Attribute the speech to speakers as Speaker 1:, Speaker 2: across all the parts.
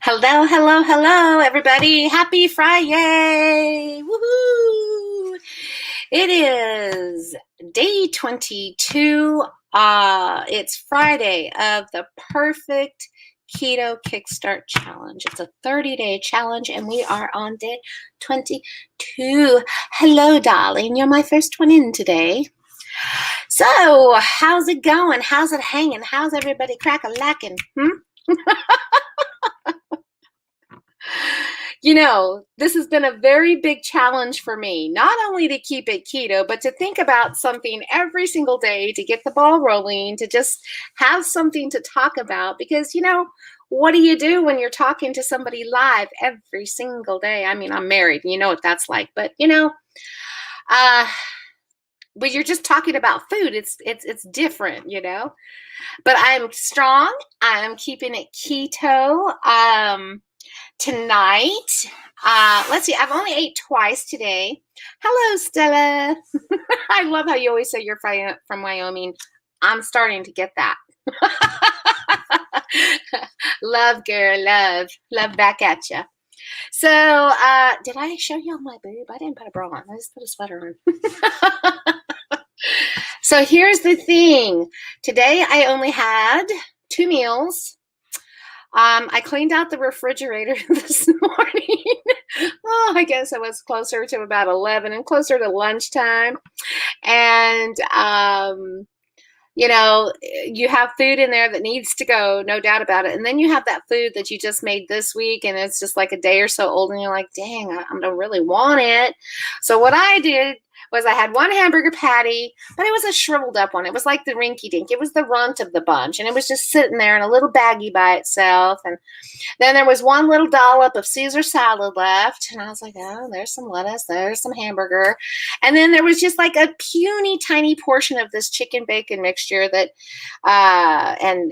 Speaker 1: Hello, hello, hello, everybody. Happy Friday. Woohoo! It is day 22. It's Friday of the perfect Keto Kickstart challenge. It's a 30-day challenge, and we are on day 22. Hello, darling. You're my first one in today. So, how's it going? How's it hanging? How's everybody crack-a-lacking? This has been a very big challenge for me, not only to keep it keto, but to think about something every single day to get the ball rolling, to just have something to talk about. Because, what do you do when you're talking to somebody live every single day? I mean, I'm married, and you know what that's like, but, when you're just talking about food, it's different, But I'm strong. I'm keeping it keto. Tonight, let's see, I've only ate twice today. Hello, Stella. I love how you always say you're from Wyoming. I'm starting to get that. Love, girl, love back at you. So, did I show you all my boob? I didn't put a bra on. I just put a sweater on. So here's the thing. Today I only had 2 meals. I cleaned out the refrigerator this morning. I guess it was closer to about 11 and closer to lunchtime. And, you have food in there that needs to go, no doubt about it. And then you have that food that you just made this week, and it's just like a day or so old, and you're like, dang, I don't really want it. So what I did was I had one hamburger patty, but it was a shriveled up one. It was like the rinky dink. It was the runt of the bunch, and it was just sitting there in a little baggie by itself. And then there was one little dollop of Caesar salad left, and I was like, oh, there's some lettuce, there's some hamburger. And then there was just like a puny tiny portion of this chicken bacon mixture that and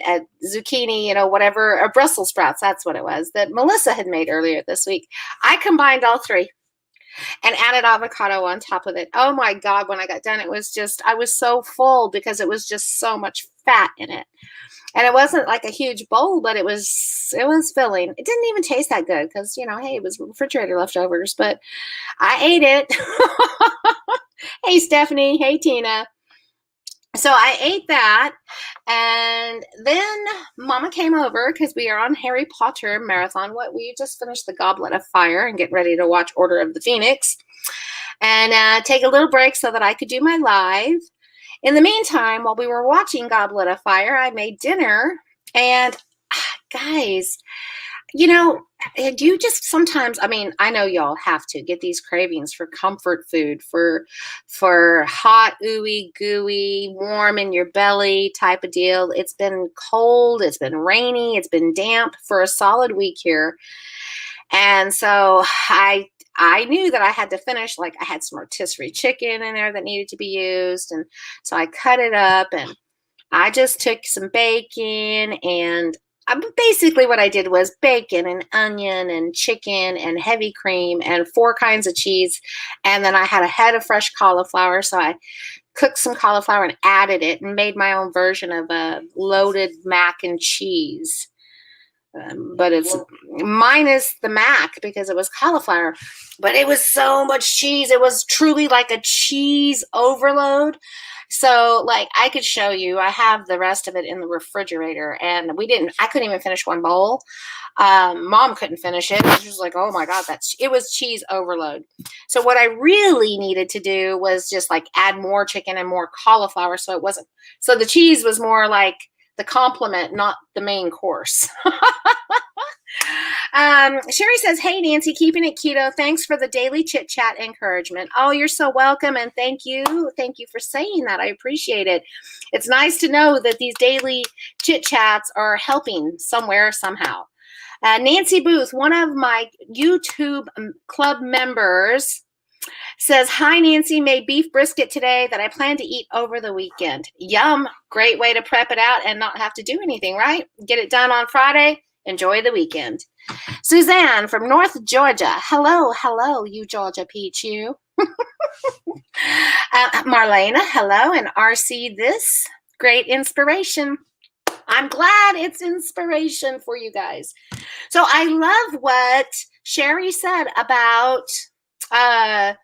Speaker 1: zucchini, whatever, or Brussels sprouts, that's what it was, that Melissa had made earlier this week. I combined all three and added avocado on top of it. Oh my God, when I got done, I was so full because it was just so much fat in it. And it wasn't like a huge bowl, but it was filling. It didn't even taste that good because, hey, it was refrigerator leftovers, but I ate it. Hey, Stephanie. Hey, Tina. So I ate that, and then Mama came over because we are on Harry Potter marathon. We just finished the Goblet of Fire and get ready to watch Order of the Phoenix, and take a little break so that I could do my live. In the meantime, while we were watching Goblet of Fire, I made dinner, and guys, you just sometimes, I know y'all have to get these cravings for comfort food, for hot, ooey, gooey, warm in your belly type of deal. It's been cold, it's been rainy, it's been damp for a solid week here. And so I knew that I had to finish, like I had some rotisserie chicken in there that needed to be used. And so I cut it up, and I just took some bacon, and basically what I did was bacon and onion and chicken and heavy cream and 4 kinds of cheese. And then I had a head of fresh cauliflower. So I cooked some cauliflower and added it and made my own version of a loaded mac and cheese. But it's minus the mac because it was cauliflower. But it was so much cheese. It was truly like a cheese overload. So, like, I could show you, I have the rest of it in the refrigerator, and I couldn't even finish one bowl. Mom couldn't finish it. She was like, oh my God, it was cheese overload. So what I really needed to do was just like add more chicken and more cauliflower. So the cheese was more like the complement, not the main course. Sherry says, hey, Nancy, keeping it keto. Thanks for the daily chit chat encouragement. Oh, you're so welcome. And thank you. Thank you for saying that. I appreciate it. It's nice to know that these daily chit chats are helping somewhere, somehow. Nancy Booth, one of my YouTube club members, says, hi, Nancy, made beef brisket today that I plan to eat over the weekend. Yum. Great way to prep it out and not have to do anything, right? Get it done on Friday. Enjoy the weekend. Suzanne from North Georgia. Hello, you Georgia peach, you. Marlena, hello, and RC this. Great inspiration. I'm glad it's inspiration for you guys. So I love what Sherry said about no,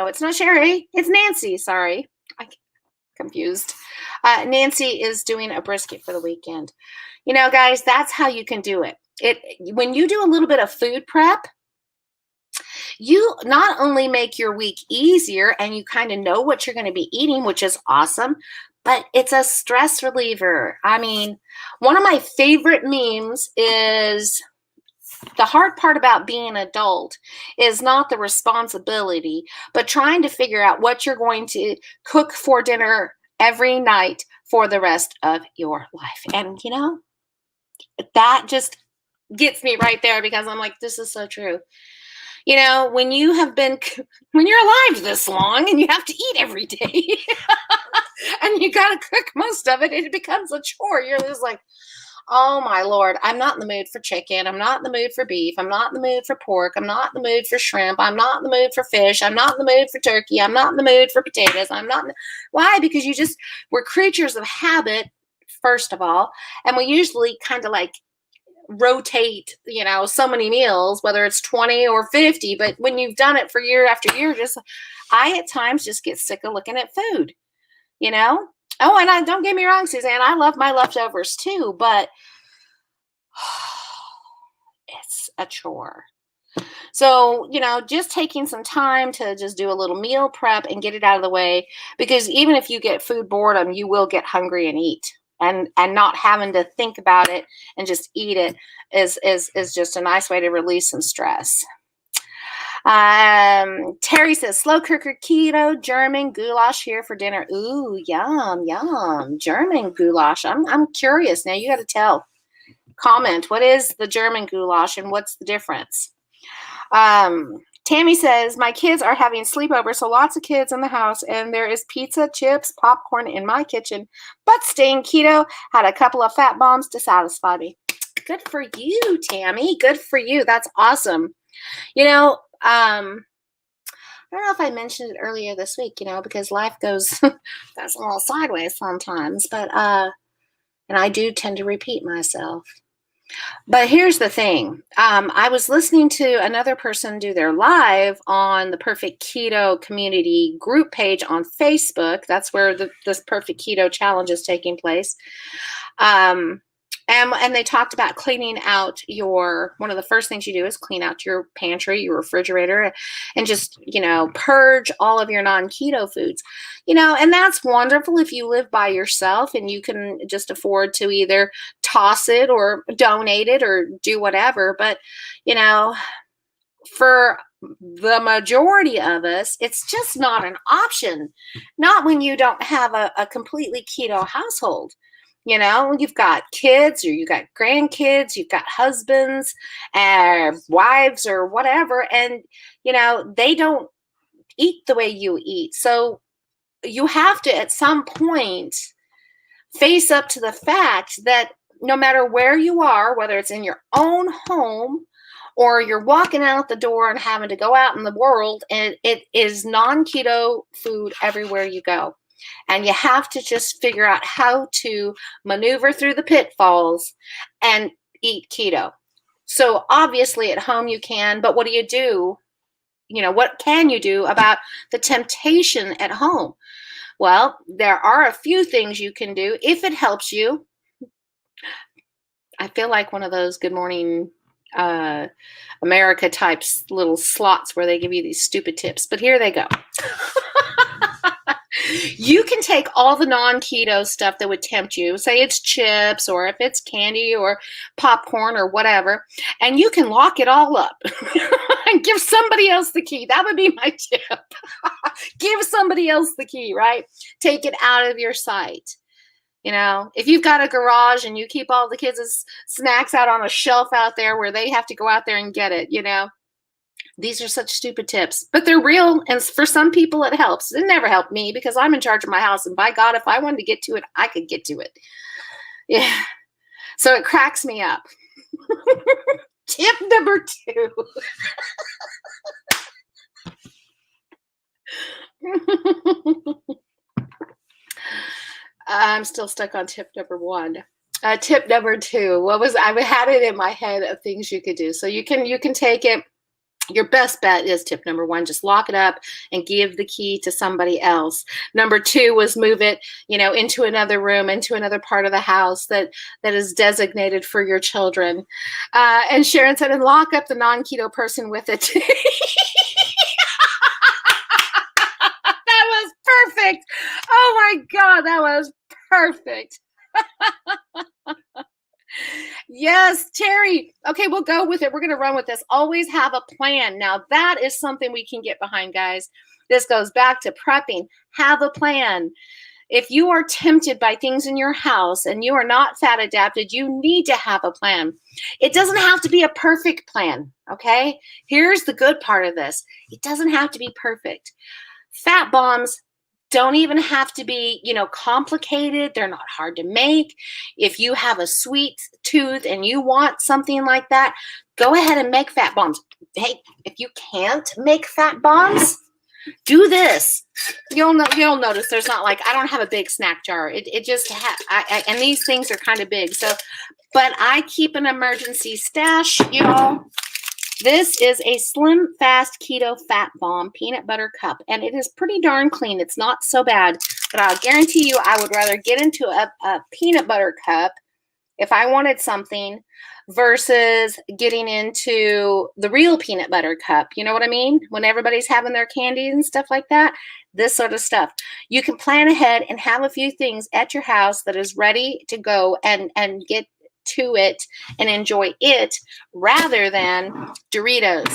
Speaker 1: it's not Sherry, it's Nancy. Sorry, I'm confused. Nancy is doing a brisket for the weekend. You know, guys, that's how you can do it. When you do a little bit of food prep, you not only make your week easier and you kind of know what you're going to be eating, which is awesome, but it's a stress reliever. I mean, one of my favorite memes is the hard part about being an adult is not the responsibility, but trying to figure out what you're going to cook for dinner every night for the rest of your life. And, you know, that just gets me right there because I'm like, this is so true. You know, when you're alive this long and you have to eat every day and you got to cook most of it, it becomes a chore. You're just like, oh my Lord, I'm not in the mood for chicken. I'm not in the mood for beef. I'm not in the mood for pork. I'm not in the mood for shrimp. I'm not in the mood for fish. I'm not in the mood for turkey. I'm not in the mood for potatoes. Why? Because we're creatures of habit, first of all. And we usually kind of like rotate, you know, so many meals, whether it's 20 or 50. But when you've done it for year after year, I at times just get sick of looking at food, you know? Oh, and don't get me wrong, Suzanne, I love my leftovers too, but it's a chore. So, you know, just taking some time to just do a little meal prep and get it out of the way, because even if you get food boredom, you will get hungry and eat. And not having to think about it and just eat it is just a nice way to release some stress. Terry says, slow cooker keto, German goulash here for dinner. Ooh, yum, yum. German goulash. I'm curious. Now you got to comment, what is the German goulash and what's the difference? Tammy says, my kids are having sleepover, so lots of kids in the house, and there is pizza, chips, popcorn in my kitchen, but staying keto, had a couple of fat bombs to satisfy me. Good for you, Tammy. Good for you. That's awesome. You know, I don't know if I mentioned it earlier this week, you know, because life goes a little sideways sometimes, but and I do tend to repeat myself. But here's the thing. I was listening to another person do their live on the Perfect Keto community group page on Facebook. That's where this Perfect Keto challenge is taking place. And they talked about cleaning out one of the first things you do is clean out your pantry, your refrigerator, and just, you know, purge all of your non-keto foods, you know, and that's wonderful if you live by yourself and you can just afford to either toss it or donate it or do whatever. But, you know, for the majority of us, it's just not an option. Not when you don't have a completely keto household. You know, you've got kids or you've got grandkids, you've got husbands and wives or whatever. And, you know, they don't eat the way you eat. So you have to, at some point, face up to the fact that no matter where you are, whether it's in your own home or you're walking out the door and having to go out in the world, and it is non-keto food everywhere you go. And you have to just figure out how to maneuver through the pitfalls and eat keto. So obviously at home you can, but what do you do? You know, what can you do about the temptation at home? Well, there are a few things you can do if it helps you. I feel like one of those Good Morning America types little slots where they give you these stupid tips, but here they go. You can take all the non-keto stuff that would tempt you, say it's chips or if it's candy or popcorn or whatever, and you can lock it all up and give somebody else the key. That would be my tip. Give somebody else the key, right? Take it out of your sight. You know, if you've got a garage and you keep all the kids' snacks out on a shelf out there where they have to go out there and get it, you know, these are such stupid tips, but they're real. And for some people, it helps. It never helped me because I'm in charge of my house. And by God, if I wanted to get to it, I could get to it. Yeah. So it cracks me up. Tip number 2. I'm still stuck on tip number one. Tip number two. What was I had it in my head of things you could do. So you can take it. Your best bet is tip number one, just lock it up and give the key to somebody else. Number two was move it, into another room, into another part of the house that is designated for your children. And Sharon said, and lock up the non-keto person with it. That was perfect. Oh my God, that was perfect. Yes, Terry. Okay, we'll go with it. We're going to run with this. Always have a plan. Now, that is something we can get behind, guys. This goes back to prepping. Have a plan. If you are tempted by things in your house and you are not fat adapted, you need to have a plan. It doesn't have to be a perfect plan, okay? Here's the good part of this. It doesn't have to be perfect. Fat bombs don't even have to be, complicated. They're not hard to make. If you have a sweet tooth and you want something like that, go ahead and make fat bombs. Hey, if you can't make fat bombs, do this. You'll notice there's not like, I don't have a big snack jar. It just and these things are kind of big. So, but I keep an emergency stash, y'all. This is a Slim Fast Keto Fat Bomb Peanut Butter Cup, and it is pretty darn clean. It's not so bad, but I'll guarantee you I would rather get into a peanut butter cup if I wanted something versus getting into the real peanut butter cup. You know what I mean? When everybody's having their candy and stuff like that, this sort of stuff. You can plan ahead and have a few things at your house that is ready to go and get to it and enjoy it rather than Doritos.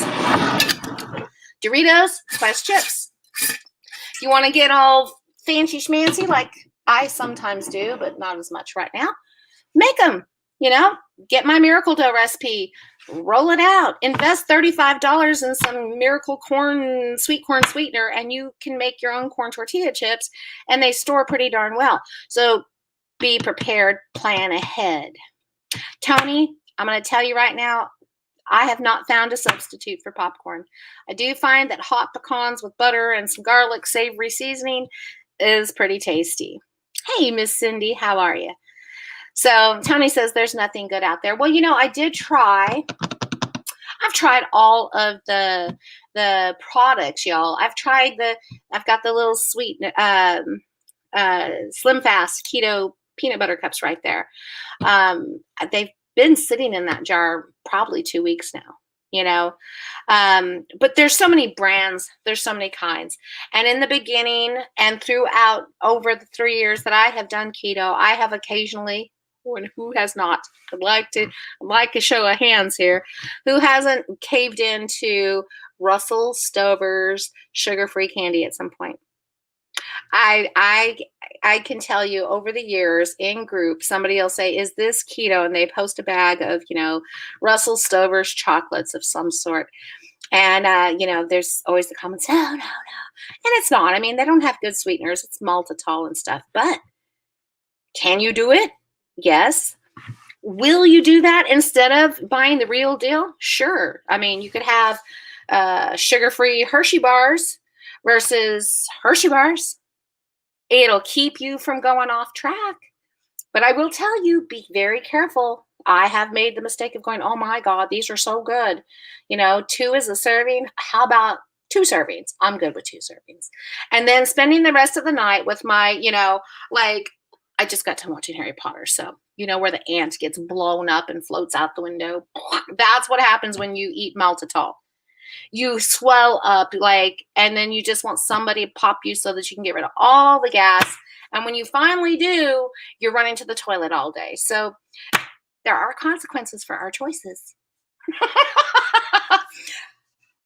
Speaker 1: Doritos, spice chips. You want to get all fancy schmancy like I sometimes do, but not as much right now. Make them, get my Miracle Dough recipe, roll it out, invest $35 in some Miracle sweet corn sweetener, and you can make your own corn tortilla chips, and they store pretty darn well. So be prepared, plan ahead. Tony, I'm going to tell you right now, I have not found a substitute for popcorn. I do find that hot pecans with butter and some garlic savory seasoning is pretty tasty. Hey, Miss Cindy, how are you? So Tony says there's nothing good out there. Well, I did try. I've tried all of the products, y'all. I've got the little sweet Slim Fast Keto peanut butter cups right there. They've been sitting in that jar probably 2 weeks now, but there's so many brands, there's so many kinds. And in the beginning and throughout over the 3 years that I have done keto, I have occasionally, who has not, I'd like a show of hands here, who hasn't caved into Russell Stover's sugar-free candy at some point. I can tell you over the years in group, somebody will say, is this keto? And they post a bag of, Russell Stover's chocolates of some sort. And, there's always the comments, no. And it's not. I mean, they don't have good sweeteners. It's maltitol and stuff. But can you do it? Yes. Will you do that instead of buying the real deal? Sure. I mean, you could have sugar-free Hershey bars versus Hershey bars. It'll keep you from going off track. But I will tell you, be very careful. I have made the mistake of going, oh my God, these are so good. 2 is a serving. How about 2 servings? I'm good with 2 servings. And then spending the rest of the night with my, I just got to watching Harry Potter. So, where the ant gets blown up and floats out the window. That's what happens when you eat maltitol. You swell up and then you just want somebody to pop you so that you can get rid of all the gas. And when you finally do, you're running to the toilet all day. So there are consequences for our choices.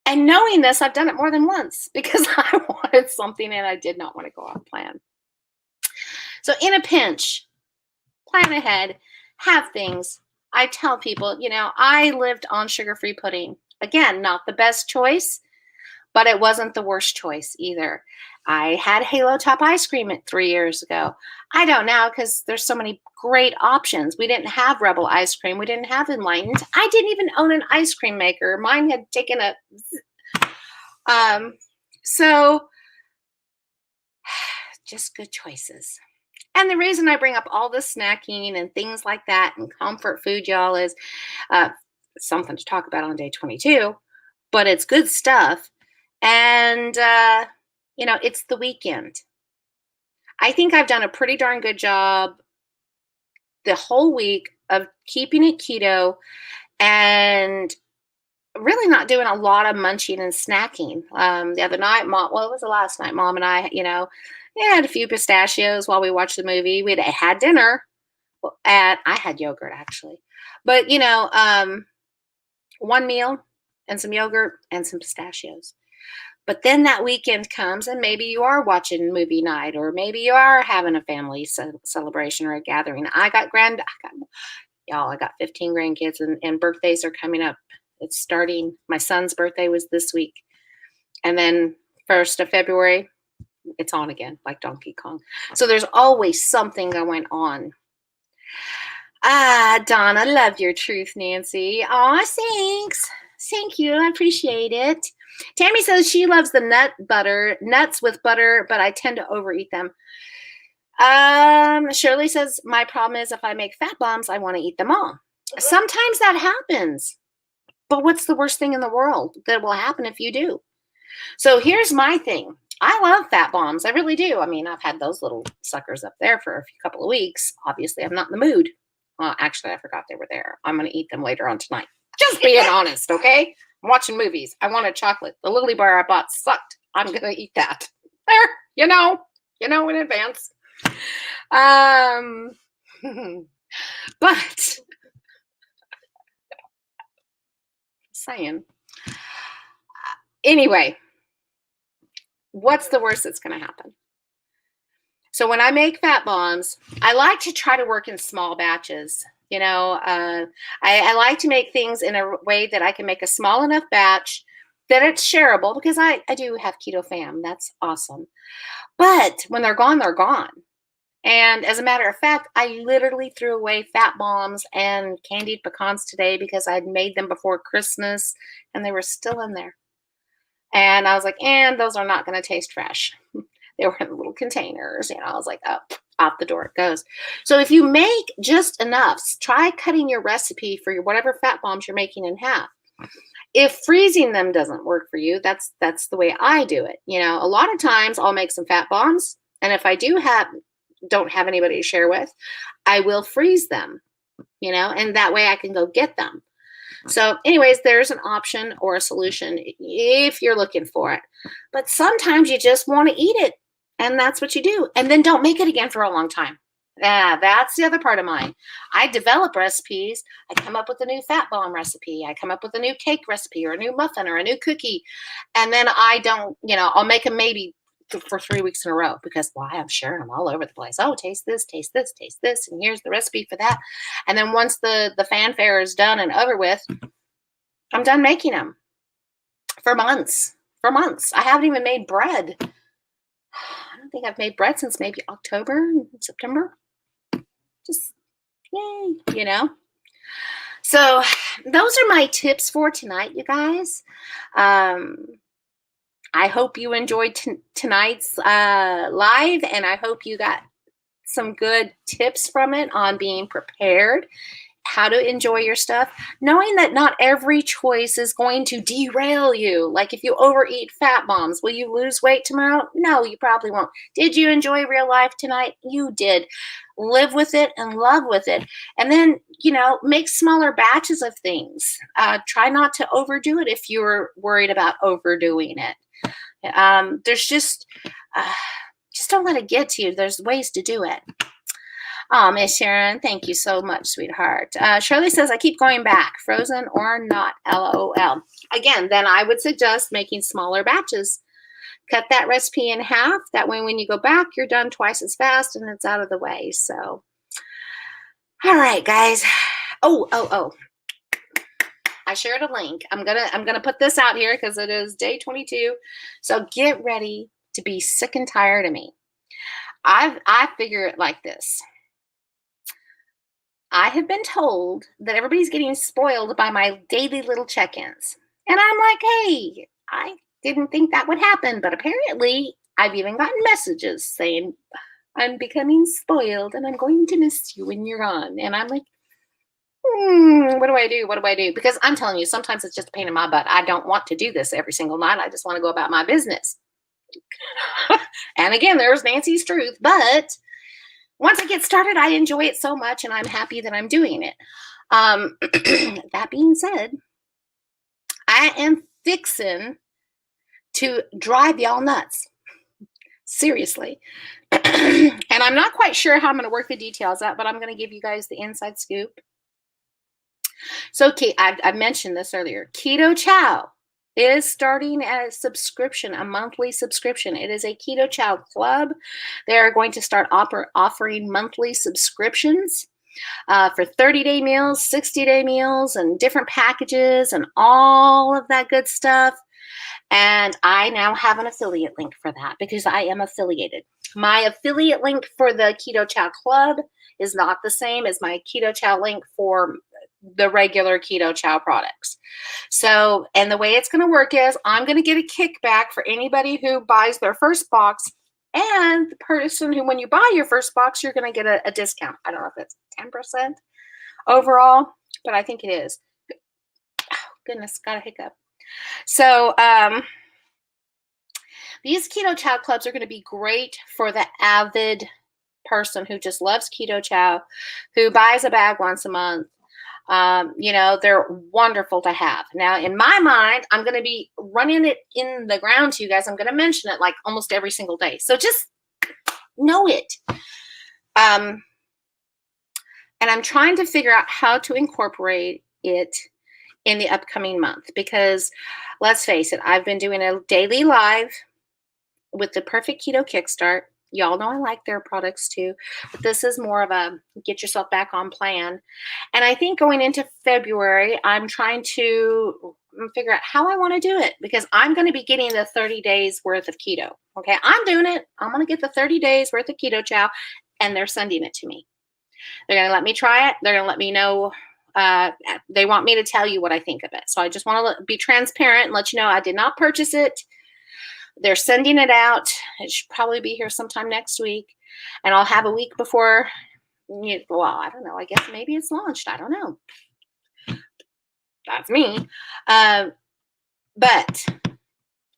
Speaker 1: And knowing this, I've done it more than once because I wanted something and I did not want to go off plan. So in a pinch, plan ahead, have things. I tell people, I lived on sugar-free pudding. Again, not the best choice, but it wasn't the worst choice either. I had Halo Top ice cream 3 years ago. I don't now because there's so many great options. We didn't have Rebel ice cream. We didn't have Enlightened. I didn't even own an ice cream maker. Mine had taken a... So, just good choices. And the reason I bring up all the snacking and things like that and comfort food, y'all, is uh, something to talk about on day 22, but it's good stuff. And, it's the weekend. I think I've done a pretty darn good job the whole week of keeping it keto and really not doing a lot of munching and snacking. The other night, it was the last night, Mom and I, had a few pistachios while we watched the movie. We had dinner. I had yogurt actually, but one meal and some yogurt and some pistachios. But then that weekend comes, and maybe you are watching movie night, or maybe you are having a family celebration or a gathering. I got 15 grandkids, and birthdays are coming up. It's starting. My son's birthday was this week, and then 1st of February, it's on again, like Donkey Kong. So there's always something going on. Donna, love your truth, Nancy. Aw, thanks. Thank you. I appreciate it. Tammy says she loves the nuts with butter, but I tend to overeat them. Shirley says my problem is if I make fat bombs, I want to eat them all. Sometimes that happens, but what's the worst thing in the world that will happen if you do? So here's my thing. I love fat bombs. I really do. I mean, I've had those little suckers up there for a couple of weeks. Obviously, I'm not in the mood. Actually, I forgot they were there. I'm going to eat them later on tonight. Just being honest, okay? I'm watching movies. I wanted chocolate. The Lily bar I bought sucked. I'm going to eat that. There, in advance. But saying. Anyway, what's the worst that's going to happen? So when I make fat bombs, I like to try to work in small batches. I like to make things in a way that I can make a small enough batch that it's shareable, because I do have keto fam. That's awesome. But when they're gone, they're gone. And as a matter of fact, I literally threw away fat bombs and candied pecans today because I'd made them before Christmas and they were still in there. And I was like, and those are not going to taste fresh. They were in little containers. I was like, oh, out the door it goes. So if you make just enough, try cutting your recipe for whatever fat bombs you're making in half. If freezing them doesn't work for you, that's the way I do it. A lot of times I'll make some fat bombs, and if I don't have anybody to share with, I will freeze them, and that way I can go get them. So anyways, there's an option or a solution if you're looking for it. But sometimes you just want to eat it, and that's what you do. And then don't make it again for a long time. That's the other part of mine. I develop recipes. I come up with a new fat bomb recipe. I come up with a new cake recipe or a new muffin or a new cookie. And then I don't, I'll make them maybe for 3 weeks in a row because I'm sharing them all over the place. Oh, taste this, taste this, taste this. And here's the recipe for that. And then once the fanfare is done and over with, I'm done making them for months. I haven't even made bread. I don't think I've made bread since maybe October, September. Just yay, So those are my tips for tonight, you guys. I hope you enjoyed tonight's live, and I hope you got some good tips from it on being prepared, how to enjoy your stuff, knowing that not every choice is going to derail you. Like if you overeat fat bombs, will you lose weight tomorrow? No, you probably won't. Did you enjoy real life tonight? You did. Live with it and love with it. And then, make smaller batches of things. Try not to overdo it if you're worried about overdoing it. There's just don't let it get to you. There's ways to do it. Oh, Miss Sharon, thank you so much, sweetheart. Shirley says, I keep going back, frozen or not, LOL. Again, then I would suggest making smaller batches. Cut that recipe in half. That way, when you go back, you're done twice as fast and it's out of the way. So, all right, guys. Oh. I shared a link. I'm gonna put this out here because it is day 22. So get ready to be sick and tired of me. I figure it like this. I have been told that everybody's getting spoiled by my daily little check-ins. And I'm like, hey, I didn't think that would happen. But apparently, I've even gotten messages saying, I'm becoming spoiled and I'm going to miss you when you're gone. And I'm like, what do I do? What do I do? Because I'm telling you, sometimes it's just a pain in my butt. I don't want to do this every single night. I just want to go about my business. And again, there's Nancy's truth. But once I get started, I enjoy it so much and I'm happy that I'm doing it. That being said, I am fixing to drive y'all nuts. Seriously. And I'm not quite sure how I'm going to work the details out, but I'm going to give you guys the inside scoop. So, I mentioned this earlier. Keto Chow is starting a subscription, a monthly subscription. It is a Keto Chow club. They are going to start offering monthly subscriptions for 30-day meals, 60-day meals, and different packages and all of that good stuff. And I now have an affiliate link for that because I am affiliated. My affiliate link for the Keto Chow Club is not the same as my Keto Chow link for the regular Keto Chow products. So, and the way it's going to work is I'm going to get a kickback for anybody who buys their first box, and the person who, when you buy your first box, you're going to get a discount. I don't know if it's 10% overall, but I think it is. Oh, goodness, got a hiccup. So, these Keto Chow clubs are going to be great for the avid person who just loves Keto Chow, who buys a bag once a month. They're wonderful to have. Now, in my mind, I'm going to be running it in the ground to you guys. I'm going to mention it like almost every single day. So just know it. And I'm trying to figure out how to incorporate it in the upcoming month because let's face it, I've been doing a daily live with the Perfect Keto Kickstart. Y'all know I like their products too, but this is more of a get yourself back on plan. And I think going into February, I'm trying to figure out how I want to do it because I'm going to be getting the 30 days worth of keto. Okay, I'm doing it. I'm going to get the 30 days worth of Keto Chow, and they're sending it to me. They're going to let me try it. They're going to let me know. They want me to tell you what I think of it. So I just want to be transparent and let you know I did not purchase it. They're sending it out. It should probably be here sometime next week. And I'll have a week before, well, I don't know. I guess maybe it's launched. I don't know. That's me. But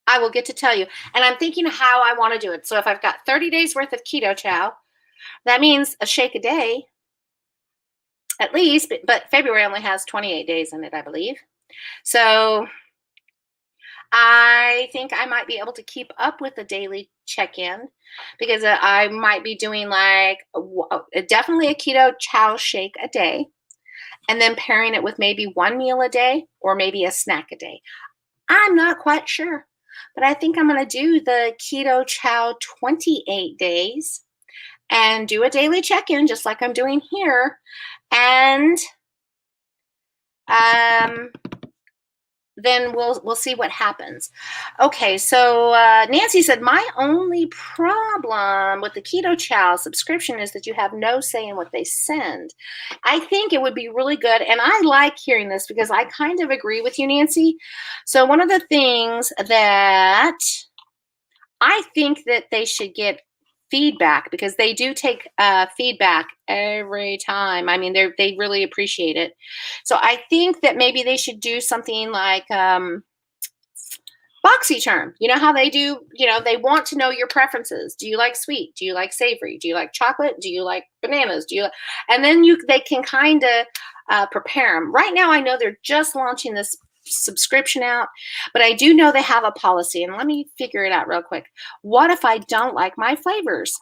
Speaker 1: I will get to tell you. And I'm thinking how I want to do it. So if I've got 30 days worth of Keto Chow, that means a shake a day at least. But February only has 28 days in it, I believe. So I think I might be able to keep up with the daily check-in because I might be doing like definitely a Keto Chow shake a day and then pairing it with maybe one meal a day or maybe a snack a day. I'm not quite sure, but I think I'm going to do the Keto Chow 28 days and do a daily check-in just like I'm doing here. And then we'll see what happens. Okay, so Nancy said, my only problem with the Keto Chow subscription is that you have no say in what they send. I think it would be really good, and I like hearing this because I kind of agree with you, Nancy. So one of the things that I think that they should get feedback because they do take feedback every time. I mean, they really appreciate it. So I think that maybe they should do something like BoxyCharm. You know how they do, they want to know your preferences. Do you like sweet? Do you like savory? Do you like chocolate? Do you like bananas? And then they can kind of prepare them. Right now, I know they're just launching this subscription out, but I do know they have a policy, and let me figure it out real quick. What if I don't like my flavors?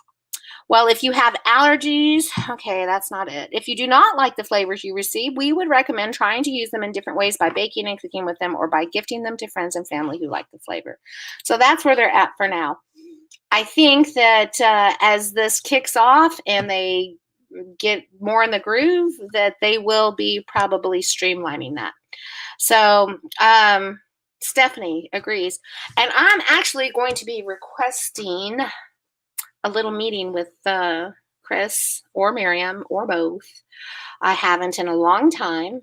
Speaker 1: Well, if you have allergies, okay, that's not it. If you do not like the flavors you receive, we would recommend trying to use them in different ways by baking and cooking with them or by gifting them to friends and family who like the flavor. So that's where they're at for now. I think that as this kicks off and they get more in the groove, that they will be probably streamlining that. So Stephanie agrees. And I'm actually going to be requesting a little meeting with Chris or Miriam or both. I haven't in a long time,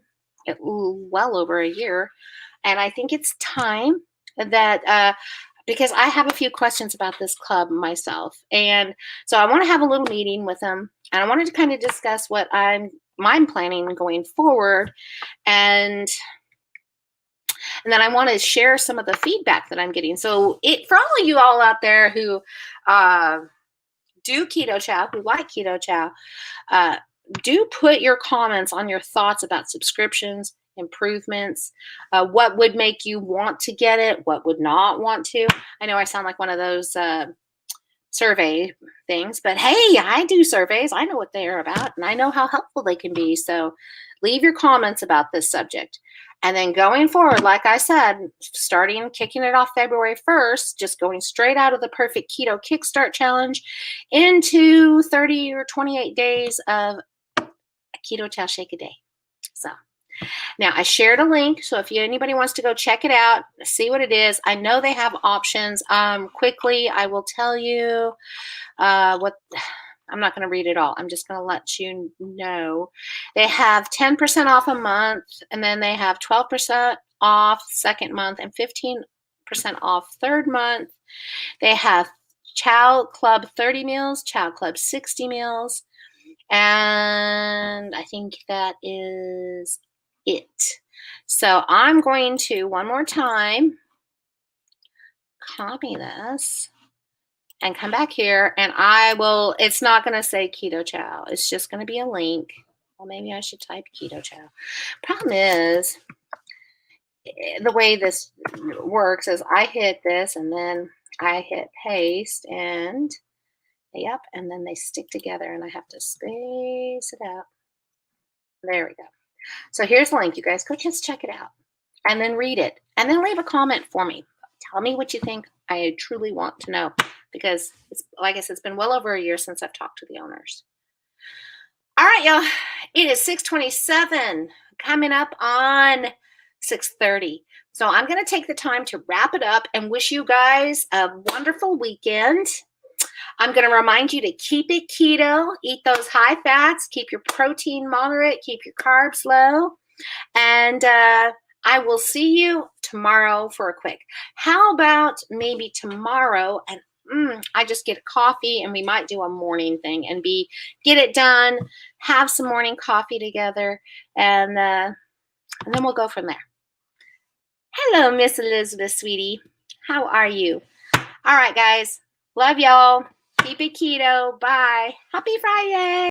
Speaker 1: well over a year. And I think it's time that because I have a few questions about this club myself. And so I want to have a little meeting with them, and I wanted to kind of discuss what I'm planning going forward. And and then I want to share some of the feedback that I'm getting. So it for all of you all out there who do keto chow, who like keto chow, uh, do put your comments on your thoughts about subscriptions, improvements, what would make you want to get it, what would not want to. I know I sound like one of those survey things, but hey, I do surveys. I know what they are about, and I know how helpful they can be. So leave your comments about this subject. And then going forward, like I said, kicking it off February 1st, just going straight out of the Perfect Keto Kickstart Challenge into 30 or 28 days of a keto chow shake a day. So now I shared a link, so if anybody wants to go check it out, see what it is. I know they have options. Quickly, I will tell you what. I'm not going to read it all. I'm just going to let you know. They have 10% off a month, and then they have 12% off second month and 15% off third month. They have Chow Club 30 meals, Chow Club 60 meals, and I think that is it. So I'm going to, one more time, copy this and come back here, and it's not going to say keto chow. It's just going to be a link. Well, maybe I should type keto chow. Problem is, the way this works is I hit this, and then I hit paste, and yep, and then they stick together, and I have to space it out. There we go. So here's the link. You guys go just check it out and then read it and then leave a comment for me. Tell me what you think. I truly want to know because, like I said, it's been well over a year since I've talked to the owners. All right, y'all. It is 6:27, coming up on 6:30. So I'm going to take the time to wrap it up and wish you guys a wonderful weekend. I'm going to remind you to keep it keto, eat those high fats, keep your protein moderate, keep your carbs low, and I will see you tomorrow for a quick. How about maybe tomorrow and I just get a coffee and we might do a morning thing and get it done, have some morning coffee together, and then we'll go from there. Hello, Miss Elizabeth, sweetie. How are you? All right, guys. Love y'all. Keep it keto. Bye. Happy Friday.